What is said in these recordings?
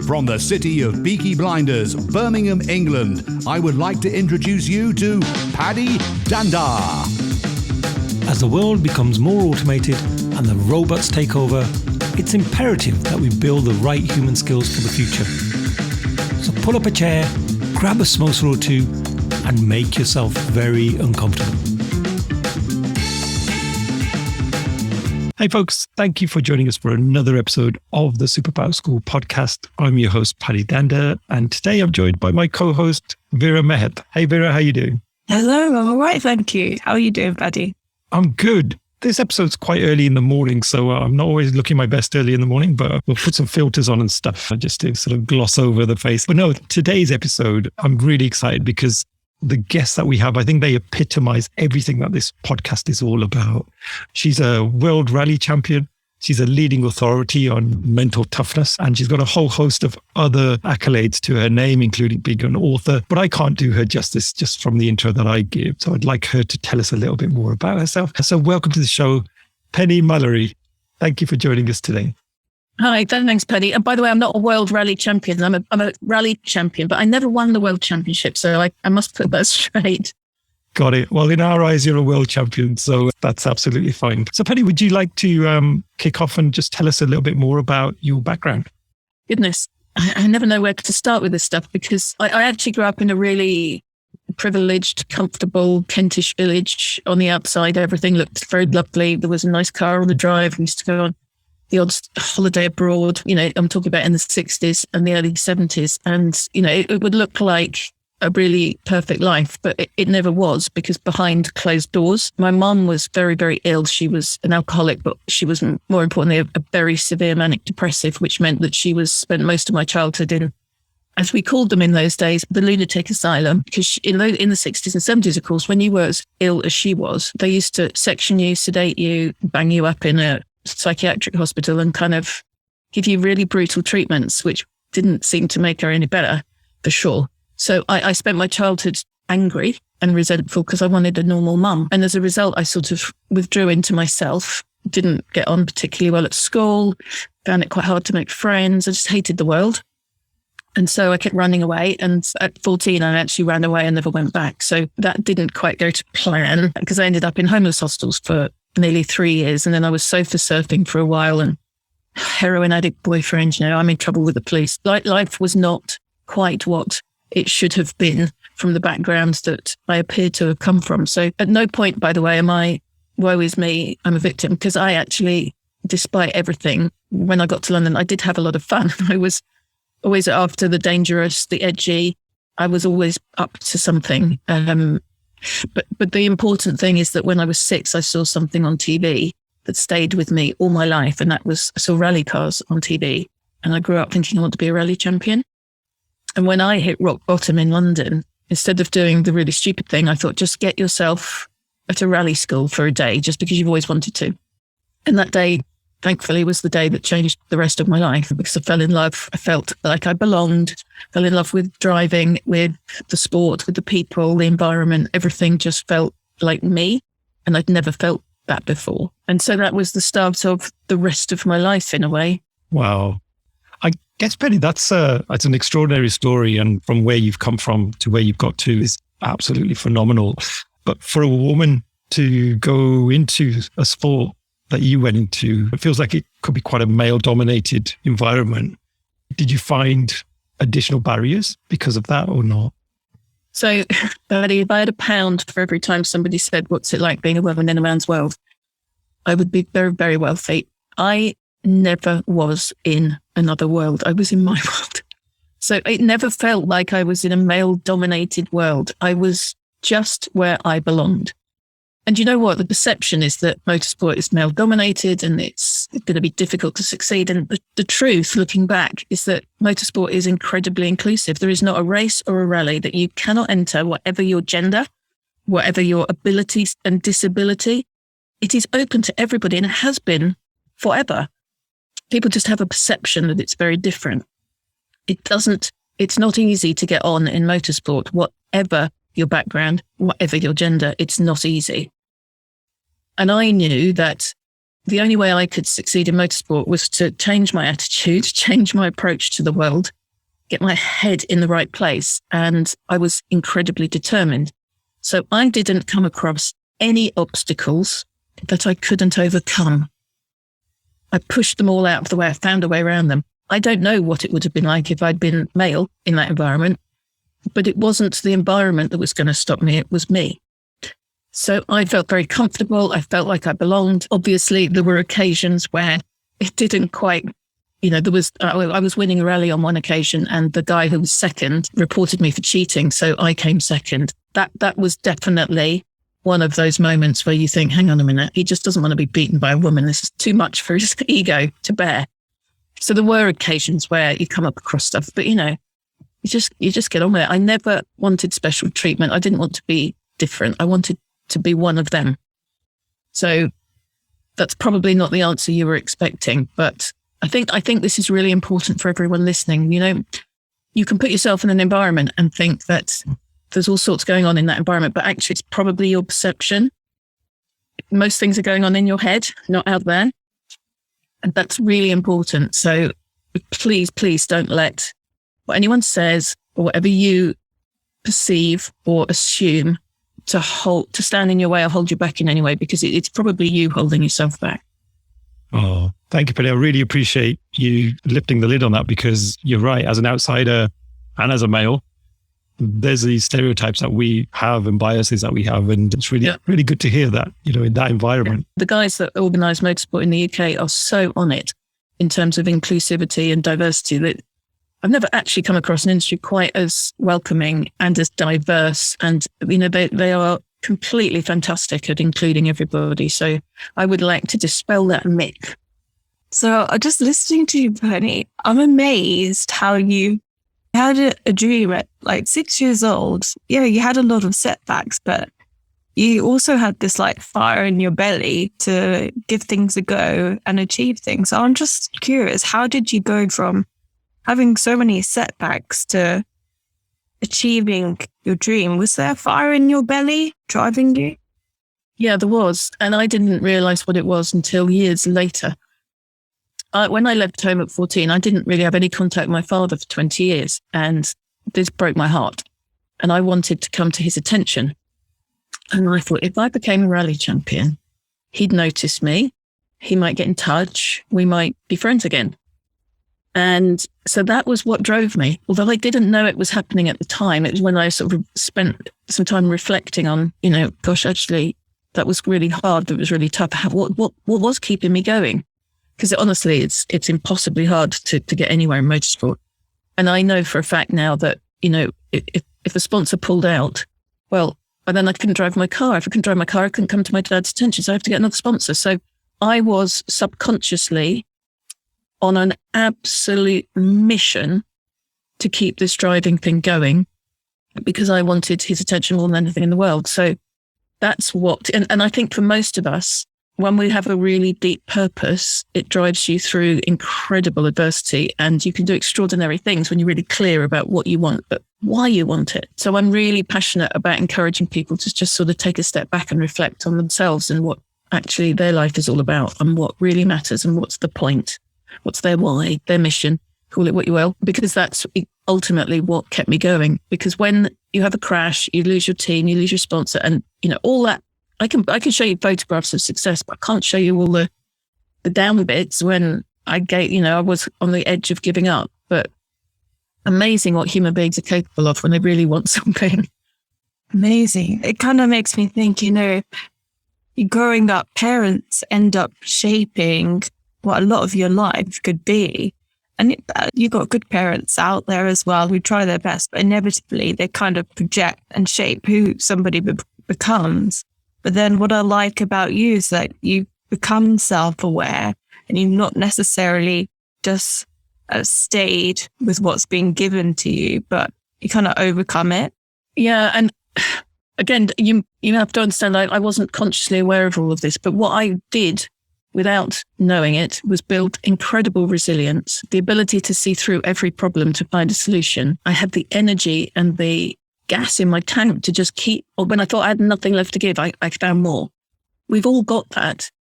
From the city of Peaky Blinders, Birmingham, England, I would like to introduce you to Paddy Danda. As the world becomes more automated and the robots take over, it's imperative that we build the right human skills for the future. So pull up a chair, grab a samosa or two, and make yourself very uncomfortable. Hey folks, thank you for joining us for another episode of the Superpower School podcast. I'm your host, Paddy Danda, and today I'm joined by my co-host, Vera Mehet. Hey Vera, how you doing? Hello, I'm all right, thank you. How are you doing, Paddy? I'm good. This episode's quite early in the morning, so I'm not always looking my best early in the morning, but we'll put some filters on and stuff just to sort of gloss over the face. But no, today's episode, I'm really excited because the guests that we have, I think they epitomize everything that this podcast is all about. She's a world rally champion. She's a leading authority on mental toughness, and she's got a whole host of other accolades to her name, including being an author. But I can't do her justice just from the intro that I give. So I'd like her to tell us a little bit more about herself. So welcome to the show, Penny Mallory. Thank you for joining us today. Hi, thanks, Paddy. And by the way, I'm not a world rally champion. I'm a rally champion, but I never won the world championship. So I must put that straight. Got it. Well, in our eyes, you're a world champion, so that's absolutely fine. So Penny, would you like to kick off and just tell us a little bit more about your background? Goodness, I never know where to start with this stuff because I actually grew up in a really privileged, comfortable Kentish village. On the outside, everything looked very lovely. There was a nice car on the drive. We used to go on the odd holiday abroad. You know, I'm talking about in the 60s and the early 70s. And, you know, it would look like a really perfect life, but it never was, because behind closed doors, my mum was very, very ill. She was an alcoholic, but she was more importantly a very severe manic depressive, which meant that she spent most of my childhood in, as we called them in those days, the lunatic asylum. Because in the 60s and 70s, of course, when you were as ill as she was, they used to section you, sedate you, bang you up in a psychiatric hospital and kind of give you really brutal treatments, which didn't seem to make her any better, for sure. So I spent my childhood angry and resentful because I wanted a normal mum. And as a result, I sort of withdrew into myself, didn't get on particularly well at school, found it quite hard to make friends. I just hated the world. And so I kept running away. And at 14, I actually ran away and never went back. So that didn't quite go to plan because I ended up in homeless hostels for nearly 3 years. And then I was sofa surfing for a while and heroin addict boyfriend, you know, I'm in trouble with the police. Life was not quite what it should have been from the backgrounds that I appear to have come from. So at no point, by the way, am I, woe is me, I'm a victim, because I actually, despite everything, when I got to London, I did have a lot of fun. I was always after the dangerous, the edgy. I was always up to something. But the important thing is that when I was 6, I saw something on TV that stayed with me all my life. And that was, I saw rally cars on TV. And I grew up thinking I want to be a rally champion. And when I hit rock bottom in London, instead of doing the really stupid thing, I thought, just get yourself at a rally school for a day, just because you've always wanted to. And that day, thankfully, was the day that changed the rest of my life, because I fell in love. I felt like I belonged, fell in love with driving, with the sport, with the people, the environment. Everything just felt like me. And I'd never felt that before. And so that was the start of the rest of my life in a way. Wow. I guess, Penny, that's an extraordinary story. And from where you've come from to where you've got to is absolutely phenomenal. But for a woman to go into a sport that you went into, it feels like it could be quite a male-dominated environment. Did you find additional barriers because of that or not? So, Paddy, if I had £1 for every time somebody said, what's it like being a woman in a man's world, I would be very, very wealthy. I never was in another world. I was in my world. So it never felt like I was in a male-dominated world. I was just where I belonged. And you know what? The perception is that motorsport is male-dominated and it's going to be difficult to succeed. And the truth, looking back, is that motorsport is incredibly inclusive. There is not a race or a rally that you cannot enter, whatever your gender, whatever your abilities and disability. It is open to everybody, and it has been forever. People just have a perception that it's very different. It's not easy to get on in motorsport, whatever your background, whatever your gender, it's not easy. And I knew that the only way I could succeed in motorsport was to change my attitude, change my approach to the world, get my head in the right place. And I was incredibly determined. So I didn't come across any obstacles that I couldn't overcome. I pushed them all out of the way. I found a way around them. I don't know what it would have been like if I'd been male in that environment, but it wasn't the environment that was going to stop me. It was me. So I felt very comfortable. I felt like I belonged. Obviously, there were occasions where it didn't quite, I was winning a rally on one occasion and the guy who was second reported me for cheating. So I came second. That was definitely one of those moments where you think, hang on a minute, he just doesn't want to be beaten by a woman. This is too much for his ego to bear. So there were occasions where you come up across stuff, but you just get on with it. I never wanted special treatment. I didn't want to be different. I wanted to be one of them. So that's probably not the answer you were expecting, but I think this is really important for everyone listening. You can put yourself in an environment and think that there's all sorts going on in that environment, but actually it's probably your perception. Most things are going on in your head, not out there. And that's really important. So please don't let what anyone says or whatever you perceive or assume to stand in your way or hold you back in any way, because it's probably you holding yourself back. Oh, thank you, Paddy. I really appreciate you lifting the lid on that, because you're right. As an outsider and as a male, there's these stereotypes that we have and biases that we have. And it's really good to hear that, in that environment. The guys that organise motorsport in the UK are so on it in terms of inclusivity and diversity that I've never actually come across an industry quite as welcoming and as diverse. And, they are completely fantastic at including everybody. So I would like to dispel that myth. So just listening to you, Bernie, I'm amazed how you had a dream at like 6 years old. Yeah, you had a lot of setbacks, but you also had this like fire in your belly to give things a go and achieve things. So I'm just curious, how did you go from having so many setbacks to achieving your dream? Was there fire in your belly driving you? Yeah, there was. And I didn't realise what it was until years later. When I left home at 14, I didn't really have any contact with my father for 20 years. And this broke my heart. And I wanted to come to his attention. And I thought, if I became a rally champion, he'd notice me. He might get in touch. We might be friends again. And so that was what drove me. Although I didn't know it was happening at the time. It was when I sort of spent some time reflecting on, gosh, actually, that was really hard. That was really tough. What was keeping me going? Because honestly, it's impossibly hard to get anywhere in motorsport. And I know for a fact now that, if a sponsor pulled out, well, then I couldn't drive my car. If I couldn't drive my car, I couldn't come to my dad's attention. So I have to get another sponsor. So I was subconsciously on an absolute mission to keep this driving thing going because I wanted his attention more than anything in the world. So that's what, and I think for most of us, when we have a really deep purpose, it drives you through incredible adversity, and you can do extraordinary things when you're really clear about what you want, but why you want it. So I'm really passionate about encouraging people to just sort of take a step back and reflect on themselves and what actually their life is all about and what really matters and what's the point, what's their why, their mission, call it what you will, because that's ultimately what kept me going. Because when you have a crash, you lose your team, you lose your sponsor, and all that. I can show you photographs of success, but I can't show you all the down bits when I was on the edge of giving up. But amazing what human beings are capable of when they really want something. Amazing. It kind of makes me think, growing up, parents end up shaping what a lot of your life could be. And you got good parents out there as well who try their best, but inevitably they kind of project and shape who somebody becomes. But then what I like about you is that you become self-aware and you've not necessarily just stayed with what's being given to you, but you kind of overcome it. Yeah. And again, you have to understand, I wasn't consciously aware of all of this, but what I did without knowing it was build incredible resilience, the ability to see through every problem to find a solution. I had the energy and the gas in my tank to just keep, or when I thought I had nothing left to give, I found more. We've all got that.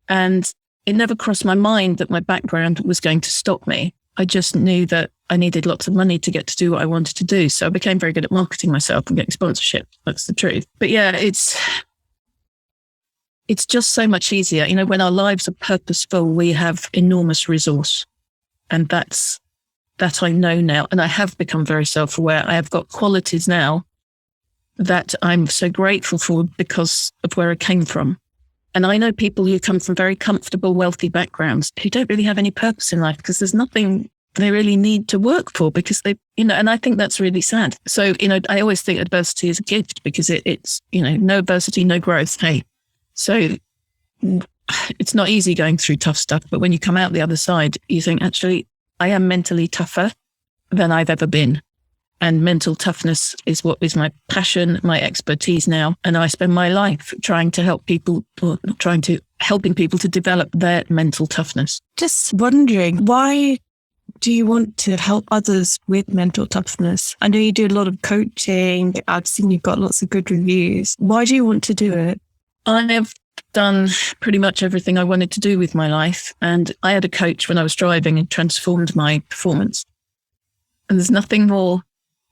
And it never crossed my mind that my background was going to stop me. I just knew that I needed lots of money to get to do what I wanted to do. So I became very good at marketing myself and getting sponsorship. That's the truth. But yeah, it's just so much easier. You know, when our lives are purposeful, we have enormous resource. And that I know now. And I have become very self-aware. I have got qualities now that I'm so grateful for because of where I came from. And I know people who come from very comfortable, wealthy backgrounds who don't really have any purpose in life because there's nothing they really need to work for because they, you know, and I think that's really sad. So, you know, I always think adversity is a gift because it's, you know, no adversity, no growth. Hey, so it's not easy going through tough stuff, but when you come out the other side, you think, actually, I am mentally tougher than I've ever been. And mental toughness is what is my passion, my expertise now. And I spend my life trying to help people, or helping people to develop their mental toughness. Just wondering, why do you want to help others with mental toughness? I know you do a lot of coaching. I've seen you've got lots of good reviews. Why do you want to do it? I have done pretty much everything I wanted to do with my life. And I had a coach when I was driving and transformed my performance. And there's nothing more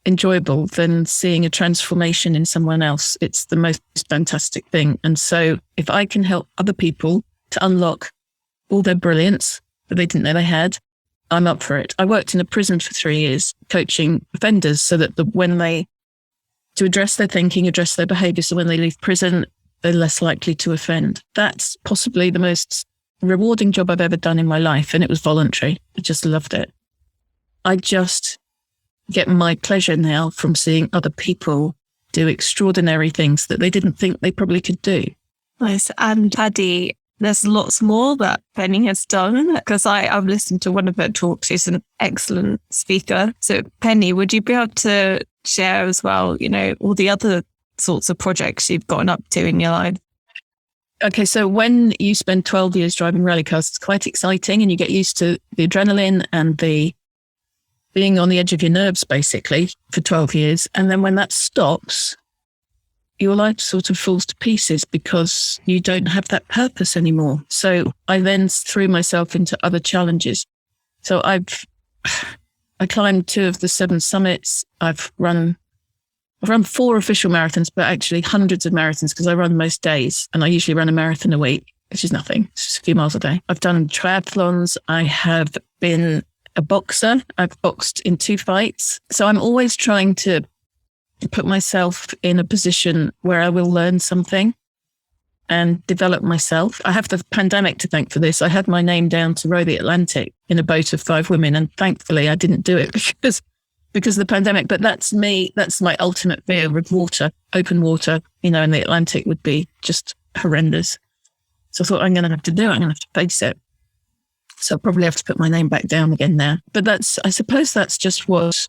enjoyable than seeing a transformation in someone else. It's the most fantastic thing. And so if I can help other people to unlock all their brilliance that they didn't know they had, I'm up for it. I worked in a prison for 3 years coaching offenders so that to address their thinking, address their behavior. So when they leave prison, they're less likely to offend. That's possibly the most rewarding job I've ever done in my life. And it was voluntary. I just loved it. I just get my pleasure now from seeing other people do extraordinary things that they didn't think they probably could do. Nice. And Paddy, there's lots more that Penny has done because I've listened to one of her talks. She's an excellent speaker. So Penny, would you be able to share as well, you know, all the other sorts of projects you've gotten up to in your life? Okay, so when you spend 12 years driving rally cars, it's quite exciting and you get used to the adrenaline and the being on the edge of your nerves, basically, for 12 years. And then when that stops, your life sort of falls to pieces because you don't have that purpose anymore. So I then threw myself into other challenges. So I climbed 2 of the 7 summits. I've run 4 official marathons, but actually hundreds of marathons because I run most days. And I usually run a marathon a week, which is nothing. It's just a few miles a day. I've done triathlons. I have been a boxer. I've boxed in 2 fights. So I'm always trying to put myself in a position where I will learn something and develop myself. I have the pandemic to thank for this. I had my name down to row the Atlantic in a boat of 5 women. And thankfully I didn't do it because of the pandemic. But that's me. That's my ultimate fear with water, open water, you know, in the Atlantic would be just horrendous. So I thought I'm going to have to do it. I'm going to have to face it. So I'll probably have to put my name back down again now. But I suppose that's just what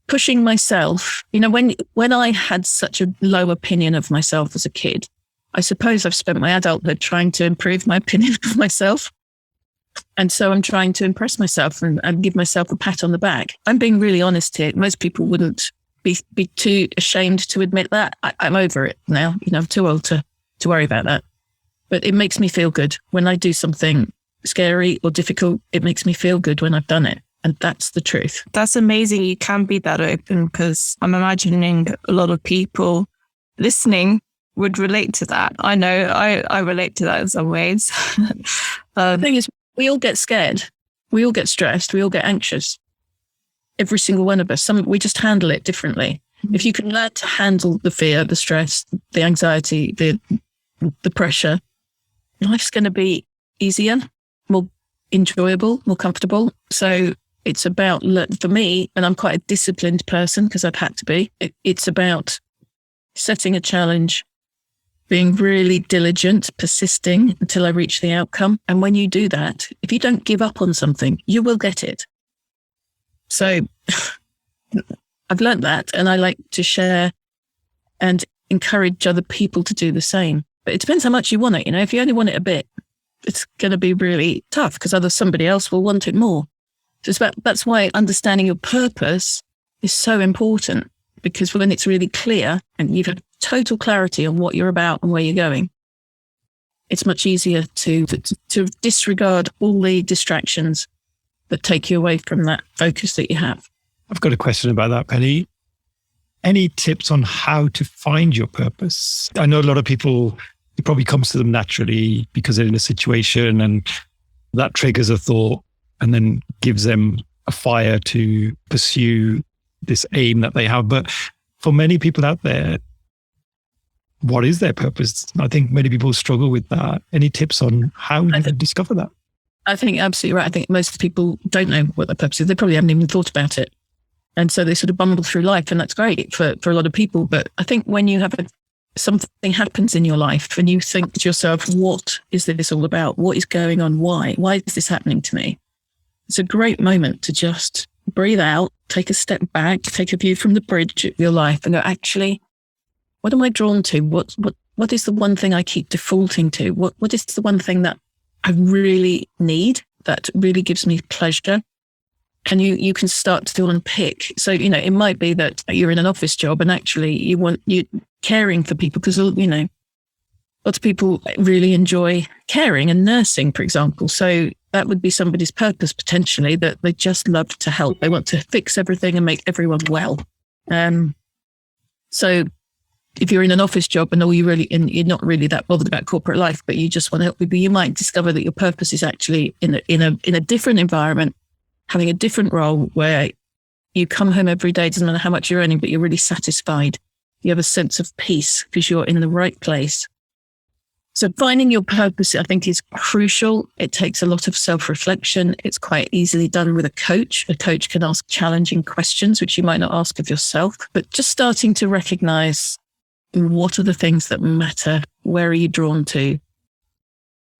pushing myself, you know, when I had such a low opinion of myself as a kid, I suppose I've spent my adulthood trying to improve my opinion of myself. And so I'm trying to impress myself and give myself a pat on the back. I'm being really honest here. Most people wouldn't be too ashamed to admit that. I'm over it now. You know, I'm too old to worry about that. But it makes me feel good. When I do something scary or difficult, it makes me feel good when I've done it. And that's the truth. That's amazing. You can be that open because I'm imagining a lot of people listening would relate to that. I know I relate to that in some ways. The thing is, we all get scared. We all get stressed. We all get anxious. Every single one of us. We just handle it differently. If you can learn to handle the fear, the stress, the anxiety, the pressure, life's going to be easier, more enjoyable, more comfortable. So it's about, for me, and I'm quite a disciplined person because I've had to be, it's about setting a challenge, being really diligent, persisting until I reach the outcome. And when you do that, if you don't give up on something, you will get it. So I've learned that, and I like to share and encourage other people to do the same. But it depends how much you want it. You know, if you only want it a bit, it's going to be really tough because somebody else will want it more. So that's why understanding your purpose is so important, because when it's really clear and you've had total clarity on what you're about and where you're going, it's much easier to disregard all the distractions that take you away from that focus that you have. I've got a question about that, Penny. Any tips on how to find your purpose? I know a lot of people, it probably comes to them naturally because they're in a situation and that triggers a thought and then gives them a fire to pursue this aim that they have. But for many people out there, what is their purpose? I think many people struggle with that. Any tips on how to discover that? I think absolutely right. I think most people don't know what their purpose is. They probably haven't even thought about it. And so they sort of bumble through life, and that's great for a lot of people. But I think when you have something happens in your life and you think to yourself, what is this all about? What is going on? Why? Why is this happening to me? It's a great moment to just breathe out, take a step back, take a view from the bridge of your life and go, actually, what am I drawn to? What is the one thing I keep defaulting to? What is the one thing that I really need, that really gives me pleasure? And you can start to unpick. So, it might be that you're in an office job and actually you're caring for people because, lots of people really enjoy caring and nursing, for example. So that would be somebody's purpose potentially, that they just love to help. They want to fix everything and make everyone well. So if you're in an office job and you're not really that bothered about corporate life, but you just want to help people, you might discover that your purpose is actually in a different environment, having a different role where you come home every day, doesn't matter how much you're earning, but you're really satisfied. You have a sense of peace because you're in the right place. So finding your purpose, I think, is crucial. It takes a lot of self-reflection. It's quite easily done with a coach. A coach can ask challenging questions, which you might not ask of yourself, but just starting to recognize what are the things that matter? Where are you drawn to?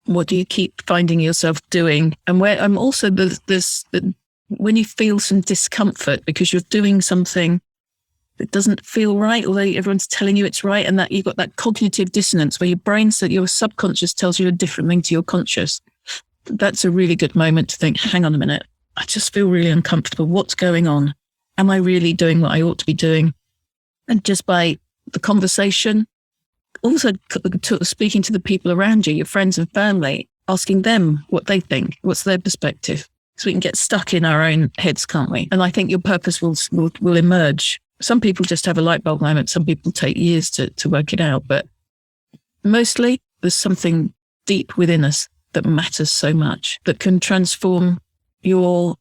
What do you keep finding yourself doing? And where I'm also when you feel some discomfort because you're doing something that doesn't feel right, although everyone's telling you it's right, and that you've got that cognitive dissonance where your subconscious tells you a different thing to your conscious. That's a really good moment to think, hang on a minute, I just feel really uncomfortable. What's going on? Am I really doing what I ought to be doing? And just by the conversation, also speaking to the people around you, your friends and family, asking them what they think, what's their perspective. So we can get stuck in our own heads, can't we? And I think your purpose will emerge. Some people just have a light bulb moment. Some people take years to work it out. But mostly there's something deep within us that matters so much, that can transform your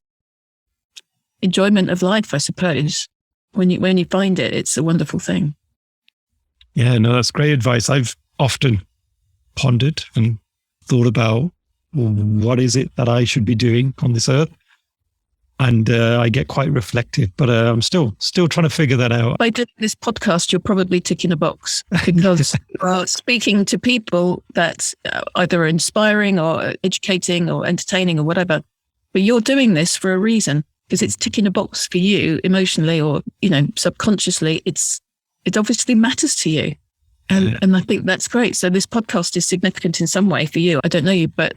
enjoyment of life, I suppose. When you find it, it's a wonderful thing. Yeah, no, that's great advice. I've often pondered and thought about, well, what is it that I should be doing on this earth? And I get quite reflective, but I'm still trying to figure that out. By doing this podcast, you're probably ticking a box because speaking to people that either are inspiring or educating or entertaining or whatever, but you're doing this for a reason because it's ticking a box for you emotionally or, subconsciously. It obviously matters to you. And I think that's great. So this podcast is significant in some way for you. I don't know you, but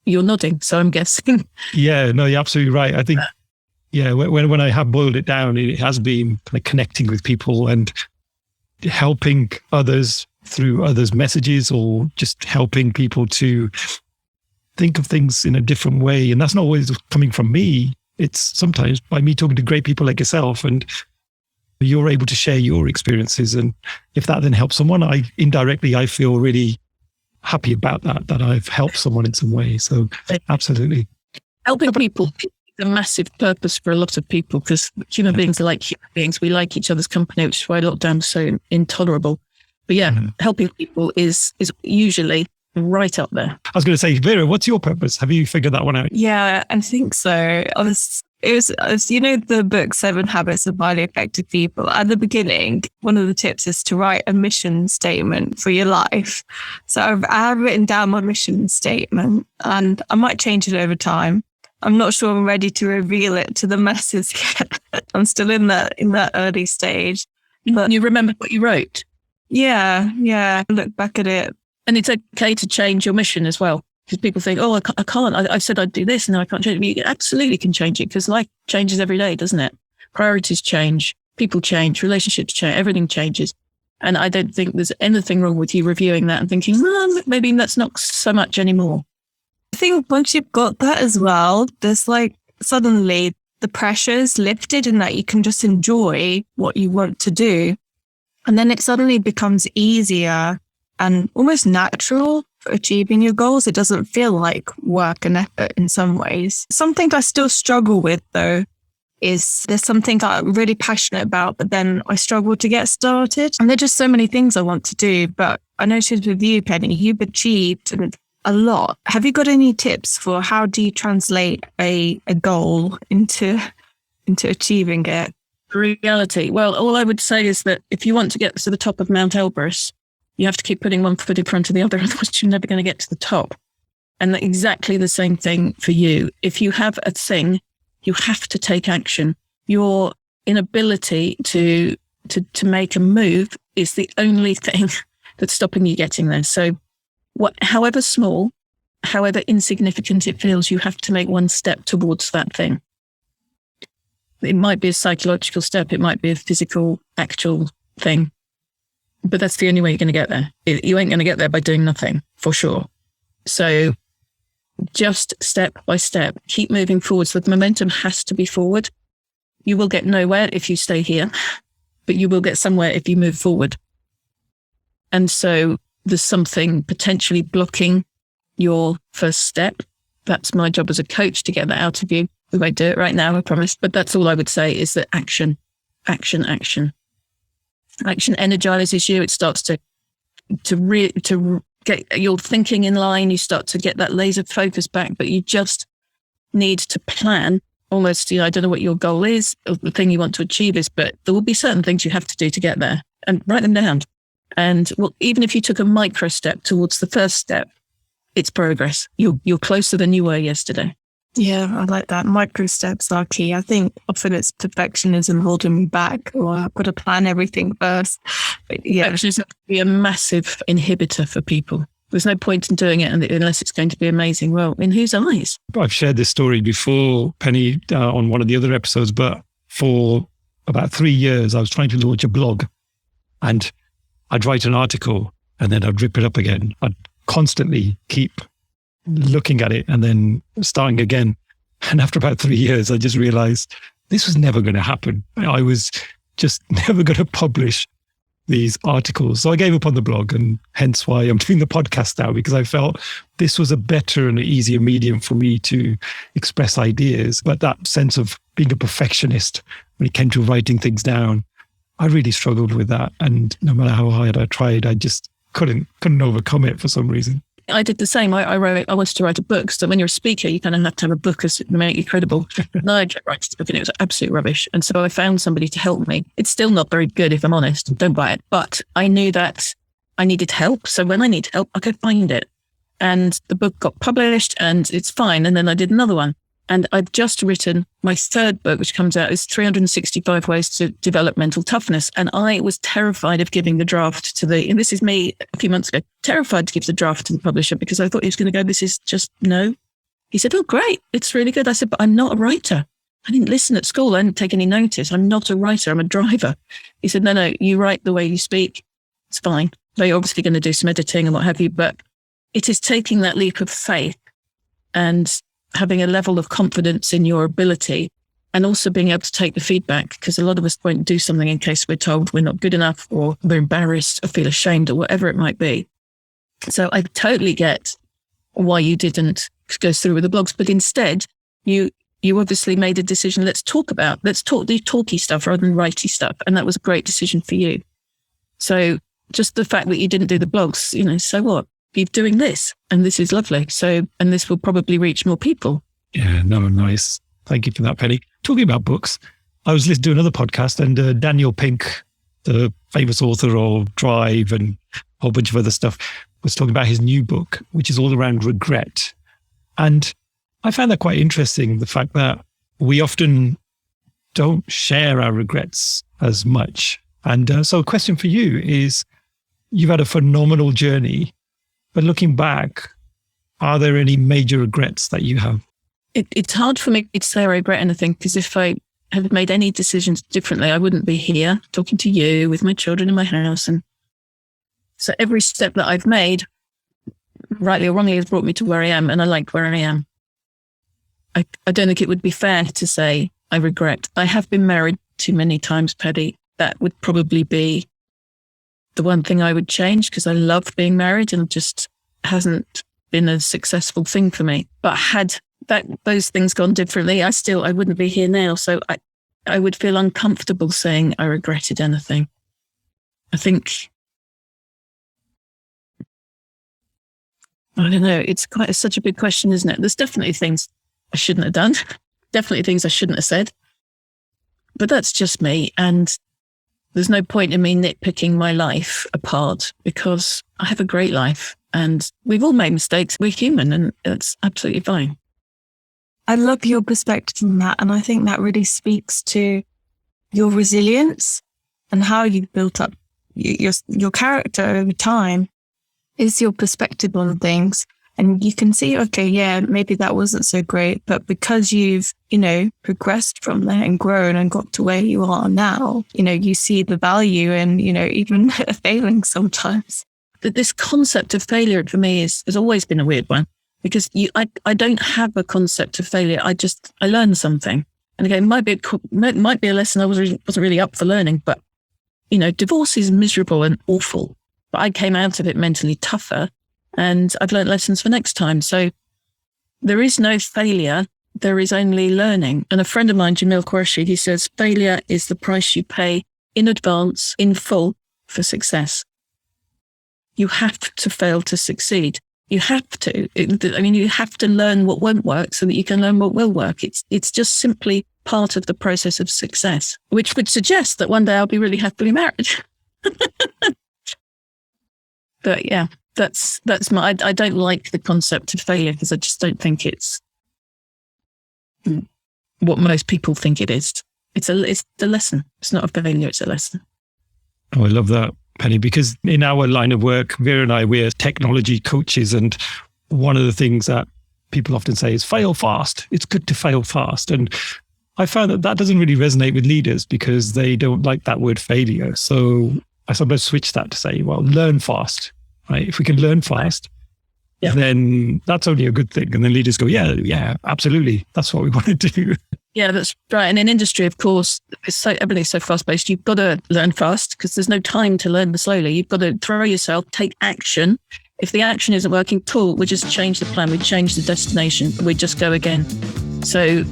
you're nodding, so I'm guessing. Yeah, no, you're absolutely right. I think, when I have boiled it down, it has been kind of connecting with people and helping others through others' messages or just helping people to think of things in a different way. And that's not always coming from me. It's sometimes by me talking to great people like yourself, and you're able to share your experiences. And if that then helps someone, I feel really happy about that I've helped someone in some way. So absolutely. Helping people is a massive purpose for a lot of people because human beings are like human beings. We like each other's company, which is why lockdown is so intolerable. But helping people is usually right up there. I was going to say, Vera, what's your purpose? Have you figured that one out? Yeah, I think so. It was the book 7 Habits of Highly Effective People. At the beginning, one of the tips is to write a mission statement for your life. So I have written down my mission statement and I might change it over time. I'm not sure I'm ready to reveal it to the masses yet. I'm still in that early stage. But you remember what you wrote? Yeah. I look back at it. And it's okay to change your mission as well. Because people think, I can't. I said I'd do this and now I can't change it. You absolutely can change it because life changes every day, doesn't it? Priorities change, people change, relationships change, everything changes. And I don't think there's anything wrong with you reviewing that and thinking, well, maybe that's not so much anymore. I think once you've got that as well, there's like suddenly the pressure's lifted and that you can just enjoy what you want to do. And then it suddenly becomes easier and almost natural for achieving your goals. It doesn't feel like work and effort in some ways. Something I still struggle with though is there's something that I'm really passionate about, but then I struggle to get started. And there are just so many things I want to do. But I noticed with you, Penny, you've achieved a lot. Have you got any tips for how do you translate a goal into achieving it? Reality. Well, all I would say is that if you want to get to the top of Mount Elbrus, you have to keep putting one foot in front of the other, otherwise you're never going to get to the top. And exactly the same thing for you. If you have a thing, you have to take action. Your inability to make a move is the only thing that's stopping you getting there. So however small, however insignificant it feels, you have to make one step towards that thing. It might be a psychological step. It might be a physical, actual thing. But that's the only way you're going to get there. You ain't going to get there by doing nothing, for sure. So just step by step, keep moving forward. So the momentum has to be forward. You will get nowhere if you stay here, but you will get somewhere if you move forward. And so there's something potentially blocking your first step. That's my job as a coach, to get that out of you. We won't do it right now, I promise. But that's all I would say, is that action. Action energizes you. It starts to get your thinking in line. You start to get that laser focus back, but you just need to plan almost, I don't know what your goal is, or the thing you want to achieve is, but there will be certain things you have to do to get there, and write them down. And well, even if you took a micro step towards the first step, it's progress. You're closer than you were yesterday. Yeah, I like that. Micro steps are key. I think often it's perfectionism holding me back, or I've got to plan everything first. But yeah, Perfectionism can be a massive inhibitor for people. There's no point in doing it unless it's going to be amazing. Well, in whose eyes? I've shared this story before, Penny, on one of the other episodes, but for about 3 years, I was trying to launch a blog, and I'd write an article and then I'd rip it up again. I'd constantly keep looking at it and then starting again. And after about 3 years, I just realized this was never going to happen. I was just never going to publish these articles. So I gave up on the blog, and hence why I'm doing the podcast now, because I felt this was a better and easier medium for me to express ideas. But that sense of being a perfectionist when it came to writing things down, I really struggled with that. And no matter how hard I tried, I just couldn't overcome it for some reason. I did the same. I wanted to write a book. So when you're a speaker, you kind of have to have a book to make you credible. And I tried writing a book and it was absolute rubbish. And so I found somebody to help me. It's still not very good, if I'm honest. Don't buy it. But I knew that I needed help. So when I need help, I go find it. And the book got published and it's fine. And then I did another one. And I've just written my third book, which comes out, is 365 Ways to Develop Mental Toughness. And I was terrified of giving the draft and this is me a few months ago, terrified to give the draft to the publisher because I thought he was going to go, this is just no. He said, oh, great. It's really good. I said, but I'm not a writer. I didn't listen at school. I didn't take any notice. I'm not a writer. I'm a driver. He said, no, you write the way you speak. It's fine. They're obviously going to do some editing and what have you, but it is taking that leap of faith and having a level of confidence in your ability, and also being able to take the feedback, because a lot of us won't do something in case we're told we're not good enough or we're embarrassed or feel ashamed or whatever it might be. So I totally get why you didn't go through with the blogs, but instead you obviously made a decision. Let's do talky stuff rather than writey stuff. And that was a great decision for you. So just the fact that you didn't do the blogs, so what? You're doing this, and this is lovely. So, and this will probably reach more people. Yeah, no, nice. Thank you for that, Penny. Talking about books, I was listening to another podcast, and Daniel Pink, the famous author of Drive and a whole bunch of other stuff, was talking about his new book, which is all around regret. And I found that quite interesting, the fact that we often don't share our regrets as much. And so a question for you is, you've had a phenomenal journey, but looking back, are there any major regrets that you have? It's hard for me to say I regret anything, because if I have made any decisions differently, I wouldn't be here talking to you with my children in my house. And so every step that I've made, rightly or wrongly, has brought me to where I am, and I like where I am. I don't think it would be fair to say I regret. I have been married too many times, Paddy. That would probably be the one thing I would change, because I love being married and it just hasn't been a successful thing for me. But had those things gone differently, I wouldn't be here now. So I would feel uncomfortable saying I regretted anything. I think, I don't know, it's such a big question, isn't it? There's definitely things I shouldn't have done, definitely things I shouldn't have said. But that's just me. And there's no point in me nitpicking my life apart, because I have a great life and we've all made mistakes. We're human, and it's absolutely fine. I love your perspective on that. And I think that really speaks to your resilience and how you've built up your character over time, is your perspective on things. And you can see, okay, yeah, maybe that wasn't so great, but because you've, progressed from there and grown and got to where you are now, you see the value in, even failing sometimes. This concept of failure for me has always been a weird one, because I don't have a concept of failure. I learned something. And again, it might be a lesson I wasn't really up for learning, but, divorce is miserable and awful, but I came out of it mentally tougher. And I've learned lessons for next time. So there is no failure. There is only learning. And a friend of mine, Jamil Qureshi, he says, failure is the price you pay in advance, in full, for success. You have to fail to succeed. You have to. You have to learn what won't work so that you can learn what will work. It's just simply part of the process of success, which would suggest that one day I'll be really happily married. But yeah. That's I don't like the concept of failure, because I just don't think it's what most people think it is. It's a lesson. It's not a failure, it's a lesson. Oh, I love that, Penny, because in our line of work, Vera and I, we're technology coaches. And one of the things that people often say is fail fast. It's good to fail fast. And I found that doesn't really resonate with leaders, because they don't like that word failure. So I sometimes switch that to say, well, learn fast. Right? If we can learn fast, then that's only a good thing. And then leaders go, yeah, absolutely. That's what we want to do. Yeah, that's right. And in industry, of course, everything's so fast-paced. You've got to learn fast, because there's no time to learn slowly. You've got to throw yourself, take action. If the action isn't working, cool, we just change the plan. We change the destination. We just go again. So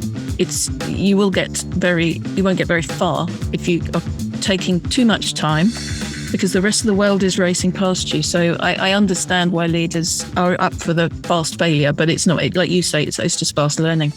you won't get very far if you are taking too much time, because the rest of the world is racing past you. So I understand why leaders are up for the fast failure, but it's not, like you say, it's just fast learning.